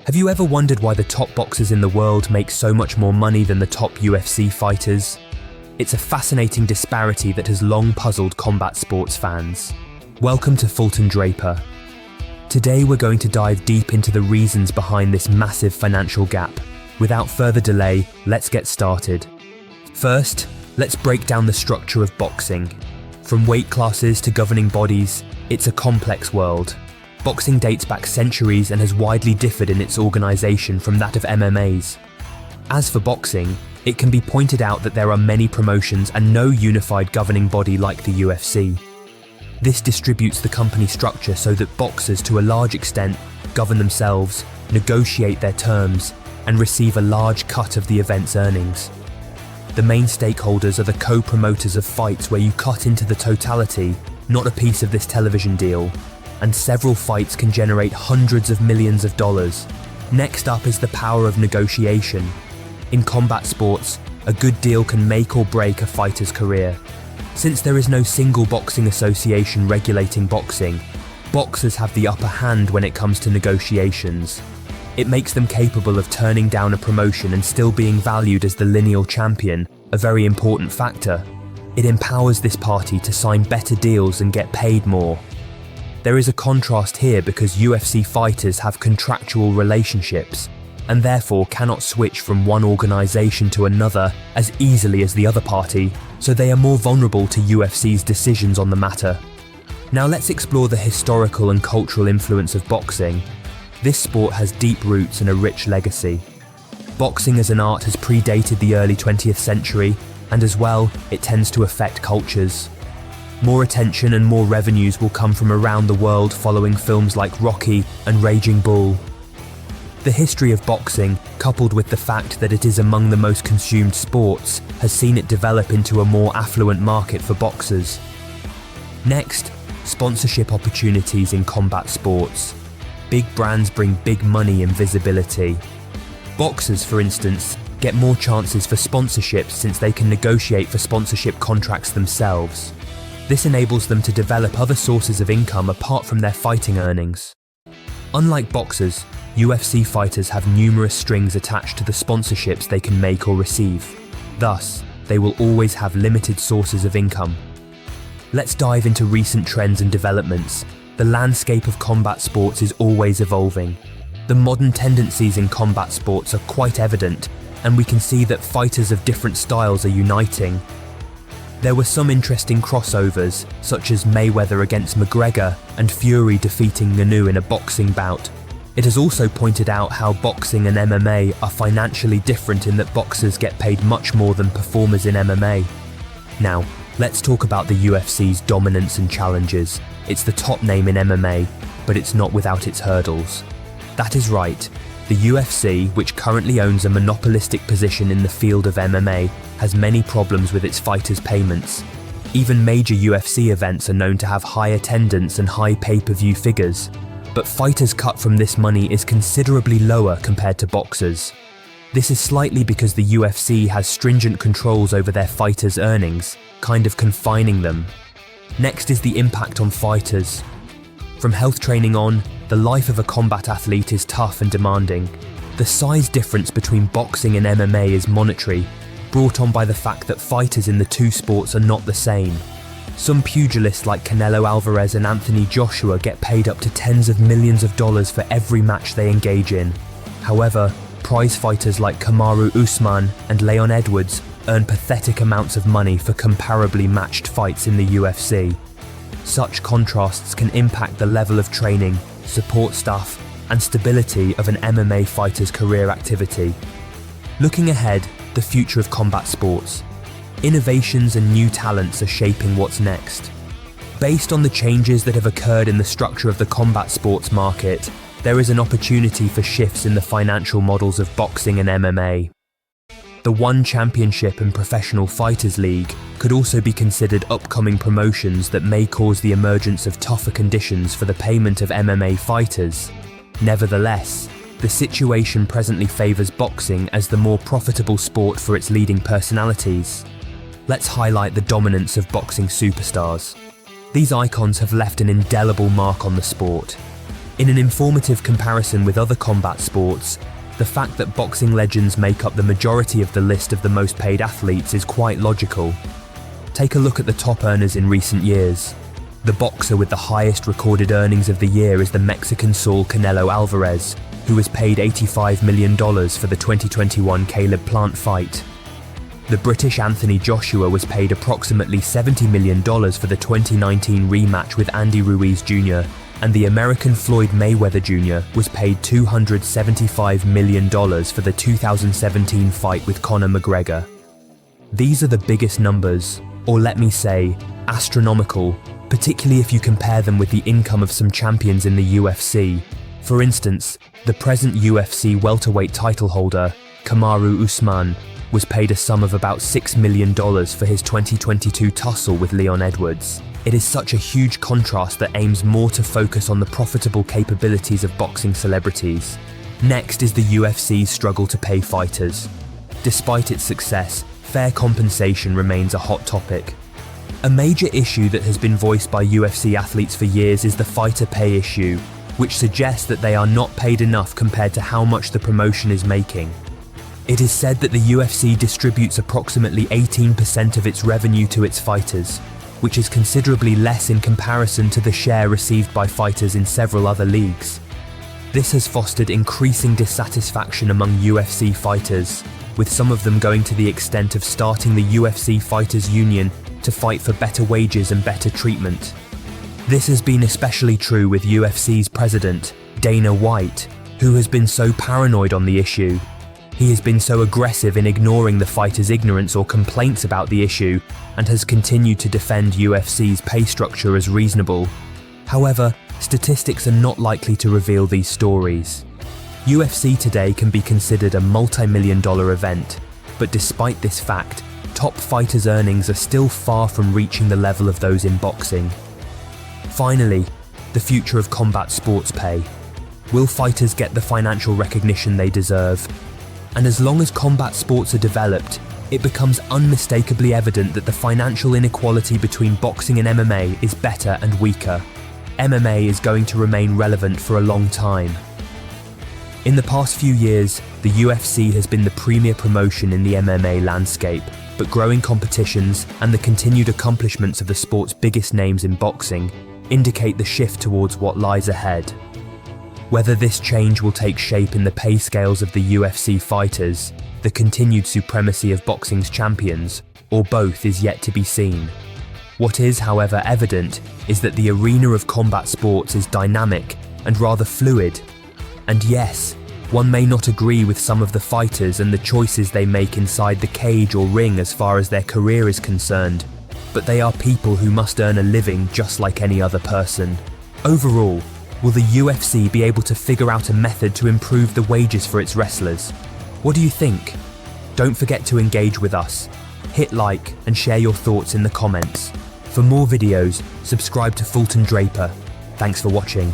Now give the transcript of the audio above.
Have you ever wondered why the top boxers in the world make so much more money than the top UFC fighters? It's a fascinating disparity that has long puzzled combat sports fans. Welcome to Fulton Draper. Today we're going to dive deep into the reasons behind this massive financial gap. Without further delay, let's get started. First, let's break down the structure of boxing. From weight classes to governing bodies, it's a complex world. Boxing dates back centuries and has widely differed in its organisation from that of MMA's. As for boxing, it can be pointed out that there are many promotions and no unified governing body like the UFC. This distributes the company structure so that boxers, to a large extent, govern themselves, negotiate their terms, and receive a large cut of the event's earnings. The main stakeholders are the co-promoters of fights, where you cut into the totality, not a piece of this television deal, and several fights can generate hundreds of millions of dollars. Next up is the power of negotiation. In combat sports, a good deal can make or break a fighter's career. Since there is no single boxing association regulating boxing, boxers have the upper hand when it comes to negotiations. It makes them capable of turning down a promotion and still being valued as the lineal champion, a very important factor. It empowers this party to sign better deals and get paid more. There is a contrast here because UFC fighters have contractual relationships and therefore cannot switch from one organisation to another as easily as the other party, so they are more vulnerable to UFC's decisions on the matter. Now let's explore the historical and cultural influence of boxing. This sport has deep roots and a rich legacy. Boxing as an art has predated the early 20th century, and as well, it tends to affect cultures. More attention and more revenues will come from around the world following films like Rocky and Raging Bull. The history of boxing, coupled with the fact that it is among the most consumed sports, has seen it develop into a more affluent market for boxers. Next, sponsorship opportunities in combat sports. Big brands bring big money and visibility. Boxers, for instance, get more chances for sponsorships since they can negotiate for sponsorship contracts themselves. This enables them to develop other sources of income apart from their fighting earnings. Unlike boxers, UFC fighters have numerous strings attached to the sponsorships they can make or receive. Thus, they will always have limited sources of income. Let's dive into recent trends and developments. The landscape of combat sports is always evolving. The modern tendencies in combat sports are quite evident, and we can see that fighters of different styles are uniting. There were some interesting crossovers, such as Mayweather against McGregor and Fury defeating Ngannou in a boxing bout. It has also pointed out how boxing and MMA are financially different in that boxers get paid much more than performers in MMA. Now, let's talk about the UFC's dominance and challenges. It's the top name in MMA, but it's not without its hurdles. That is right. The UFC, which currently owns a monopolistic position in the field of MMA, has many problems with its fighters' payments. Even major UFC events are known to have high attendance and high pay-per-view figures, but fighters' cut from this money is considerably lower compared to boxers. This is slightly because the UFC has stringent controls over their fighters' earnings, kind of confining them. Next is the impact on fighters. From health training on, the life of a combat athlete is tough and demanding. The size difference between boxing and MMA is monetary, brought on by the fact that fighters in the two sports are not the same. Some pugilists like Canelo Alvarez and Anthony Joshua get paid up to tens of millions of dollars for every match they engage in. However, prize fighters like Kamaru Usman and Leon Edwards earn pathetic amounts of money for comparably matched fights in the UFC. Such contrasts can impact the level of training, support staff, and stability of an MMA fighter's career activity. Looking ahead, the future of combat sports. Innovations and new talents are shaping what's next. Based on the changes that have occurred in the structure of the combat sports market, there is an opportunity for shifts in the financial models of boxing and MMA. The One Championship and Professional Fighters League could also be considered upcoming promotions that may cause the emergence of tougher conditions for the payment of MMA fighters. Nevertheless, the situation presently favours boxing as the more profitable sport for its leading personalities. Let's highlight the dominance of boxing superstars. These icons have left an indelible mark on the sport. In an informative comparison with other combat sports, the fact that boxing legends make up the majority of the list of the most paid athletes is quite logical. Take a look at the top earners in recent years. The boxer with the highest recorded earnings of the year is the Mexican Saul Canelo Alvarez, who was paid $85 million for the 2021 Caleb Plant fight. The British Anthony Joshua was paid approximately $70 million for the 2019 rematch with Andy Ruiz Jr., and the American Floyd Mayweather Jr. was paid $275 million for the 2017 fight with Conor McGregor. These are the biggest numbers, or let me say, astronomical, particularly if you compare them with the income of some champions in the UFC. For instance, the present UFC welterweight title holder, Kamaru Usman, was paid a sum of about $6 million for his 2022 tussle with Leon Edwards. It is such a huge contrast that aims more to focus on the profitable capabilities of boxing celebrities. Next is the UFC's struggle to pay fighters. Despite its success, fair compensation remains a hot topic. A major issue that has been voiced by UFC athletes for years is the fighter pay issue, which suggests that they are not paid enough compared to how much the promotion is making. It is said that the UFC distributes approximately 18% of its revenue to its fighters, which is considerably less in comparison to the share received by fighters in several other leagues. This has fostered increasing dissatisfaction among UFC fighters, with some of them going to the extent of starting the UFC Fighters Union to fight for better wages and better treatment. This has been especially true with UFC's president, Dana White, who has been so paranoid on the issue. He has been so aggressive in ignoring the fighters' ignorance or complaints about the issue and has continued to defend UFC's pay structure as reasonable. However, statistics are not likely to reveal these stories. UFC today can be considered a multi-million-dollar event, but despite this fact, top fighters' earnings are still far from reaching the level of those in boxing. Finally, the future of combat sports pay. Will fighters get the financial recognition they deserve? And as long as combat sports are developed, it becomes unmistakably evident that the financial inequality between boxing and MMA is better and weaker. MMA is going to remain relevant for a long time. In the past few years, the UFC has been the premier promotion in the MMA landscape, but growing competitions and the continued accomplishments of the sport's biggest names in boxing indicate the shift towards what lies ahead. Whether this change will take shape in the pay scales of the UFC fighters, the continued supremacy of boxing's champions, or both is yet to be seen. What is, however, evident is that the arena of combat sports is dynamic and rather fluid. And yes, one may not agree with some of the fighters and the choices they make inside the cage or ring as far as their career is concerned, but they are people who must earn a living just like any other person. Overall, will the UFC be able to figure out a method to improve the wages for its wrestlers? What do you think? Don't forget to engage with us. Hit like and share your thoughts in the comments. For more videos, subscribe to Fulton Draper. Thanks for watching.